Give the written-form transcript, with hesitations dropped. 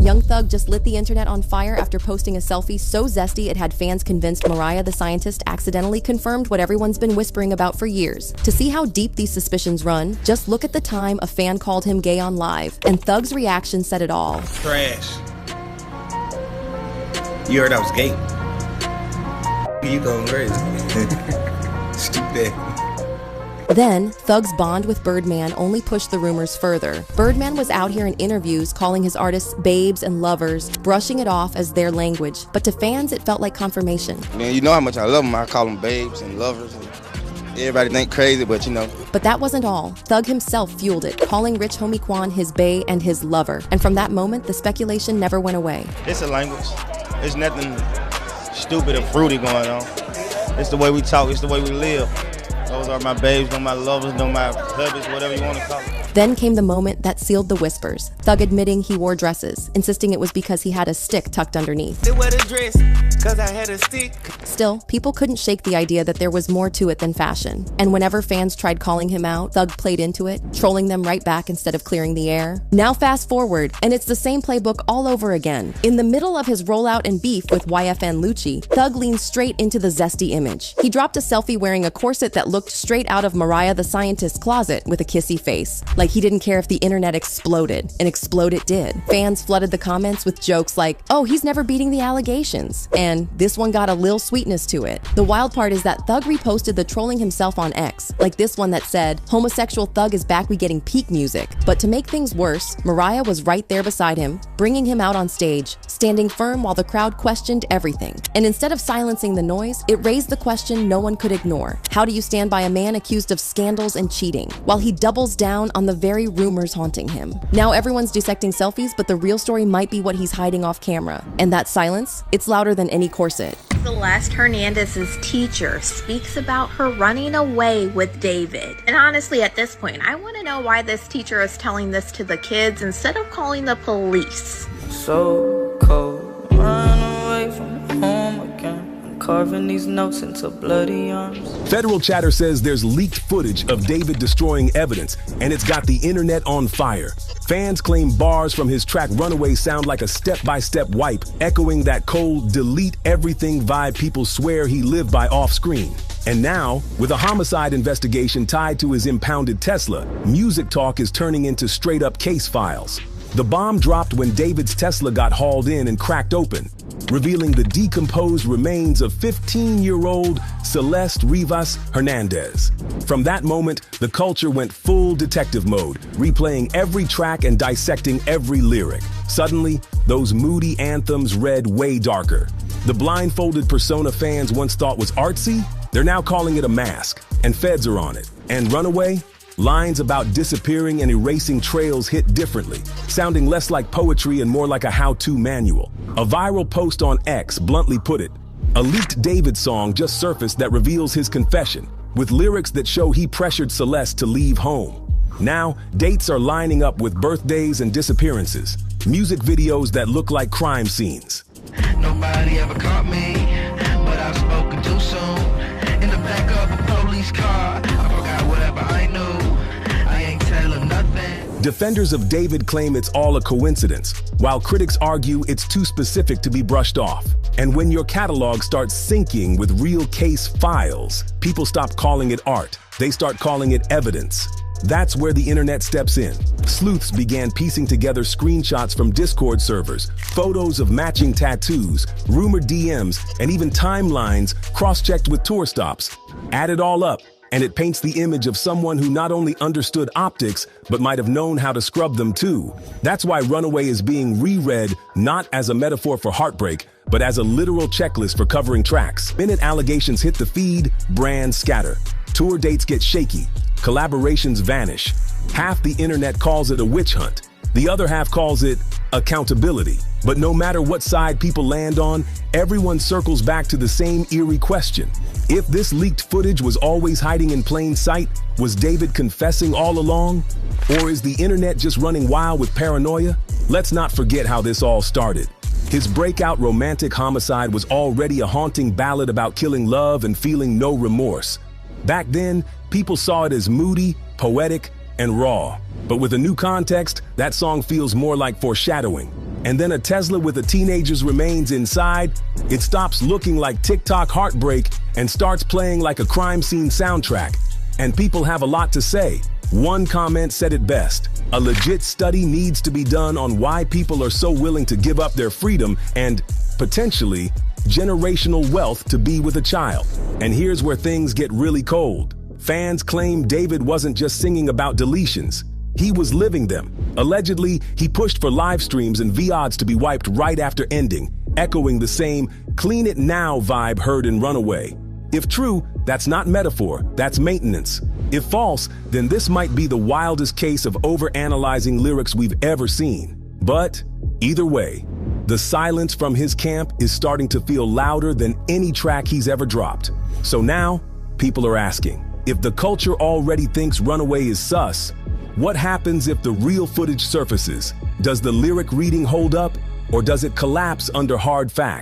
Young Thug just lit the internet on fire after posting a selfie so zesty it had fans convinced Mariah the Scientist accidentally confirmed what everyone's been whispering about for years. To see how deep these suspicions run, just look at the time a fan called him gay on live, and Thug's reaction said it all. Trash. You heard I was gay. You going crazy. Stupid. Then, Thug's bond with Birdman only pushed the rumors further. Birdman was out here in interviews calling his artists babes and lovers, brushing it off as their language. But to fans, it felt like confirmation. Man, you know how much I love them. I call them babes and lovers. And everybody think crazy, but you know. But that wasn't all. Thug himself fueled it, calling Rich Homie Quan his bae and his lover. And from that moment, the speculation never went away. It's a language. There's nothing stupid or fruity going on. It's the way we talk. It's the way we live. Those are my babes, no my lovers, no my hubbies, whatever you want to call it. Then came the moment that sealed the whispers. Thug admitting he wore dresses, insisting it was because he had a stick tucked underneath. They wear the dress, cause I had a stick. Still, people couldn't shake the idea that there was more to it than fashion. And whenever fans tried calling him out, Thug played into it, trolling them right back instead of clearing the air. Now fast forward, and it's the same playbook all over again. In the middle of his rollout and beef with YFN Lucci, Thug leaned straight into the zesty image. He dropped a selfie wearing a corset that looked straight out of Mariah the Scientist's closet with a kissy face. Like he didn't care if the internet exploded, and explode it did. Fans flooded the comments with jokes like, oh, he's never beating the allegations, and this one got a lil sweetness to it. The wild part is that Thug reposted the trolling himself on X, like this one that said, homosexual Thug is back, we getting peak music. But to make things worse, Mariah was right there beside him, bringing him out on stage, standing firm while the crowd questioned everything. And instead of silencing the noise, it raised the question no one could ignore. How do you stand by a man accused of scandals and cheating, while he doubles down on the very rumors haunting him? Now everyone's dissecting selfies, but the real story might be what he's hiding off camera. And that silence, it's louder than any corset. Celeste Hernandez's teacher speaks about her running away with David. And honestly, at this point, I want to know why this teacher is telling this to the kids instead of calling the police. So cold, run away from home again. Carving these notes into bloody arms. Federal chatter says there's leaked footage of David destroying evidence, and it's got the internet on fire. Fans claim bars from his track Runaway sound like a step-by-step wipe, echoing that cold, delete everything vibe people swear he lived by off-screen. And now, with a homicide investigation tied to his impounded Tesla, music talk is turning into straight-up case files. The bomb dropped when David's Tesla got hauled in and cracked open, revealing the decomposed remains of 15-year-old Celeste Rivas Hernandez. From that moment, the culture went full detective mode, replaying every track and dissecting every lyric. Suddenly, those moody anthems read way darker. The blindfolded persona fans once thought was artsy, they're now calling it a mask, and feds are on it. And Runaway? Lines about disappearing and erasing trails hit differently, sounding less like poetry and more like a how-to manual. A viral post on X bluntly put it, a leaked David song just surfaced that reveals his confession, with lyrics that show he pressured Celeste to leave home. Now, dates are lining up with birthdays and disappearances, music videos that look like crime scenes. Nobody ever caught me, but I've spoken too soon. In the back of a police car, I forgot whatever I knew. I ain't telling nothing. Defenders of David claim it's all a coincidence, while critics argue it's too specific to be brushed off. And when your catalog starts syncing with real case files, people stop calling it art. They start calling it evidence. That's where the internet steps in. Sleuths began piecing together screenshots from Discord servers, photos of matching tattoos, rumored DMs, and even timelines cross-checked with tour stops. Add it all up, and it paints the image of someone who not only understood optics, but might have known how to scrub them too. That's why Runaway is being reread not as a metaphor for heartbreak, but as a literal checklist for covering tracks. The minute allegations hit the feed, brands scatter. Tour dates get shaky. Collaborations vanish. Half the internet calls it a witch hunt. The other half calls it accountability. But no matter what side people land on, everyone circles back to the same eerie question. If this leaked footage was always hiding in plain sight, was David confessing all along? Or is the internet just running wild with paranoia? Let's not forget how this all started. His breakout romantic homicide was already a haunting ballad about killing love and feeling no remorse. Back then, people saw it as moody, poetic, and raw. But with a new context, that song feels more like foreshadowing. and then a Tesla with a teenager's remains inside, it stops looking like TikTok heartbreak and starts playing like a crime scene soundtrack. And people have a lot to say. One comment said it best: a legit study needs to be done on why people are so willing to give up their freedom and, potentially, generational wealth to be with a child. And here's where things get really cold. Fans claim David wasn't just singing about deletions. He was living them. Allegedly, he pushed for live streams and VODs to be wiped right after ending, echoing the same "clean it now" vibe heard in Runaway. If true, that's not metaphor, that's maintenance. If false, then this might be the wildest case of overanalyzing lyrics we've ever seen. But either way, the silence from his camp is starting to feel louder than any track he's ever dropped. So now, people are asking, if the culture already thinks Runaway is sus, what happens if the real footage surfaces? Does the lyric reading hold up, or does it collapse under hard facts?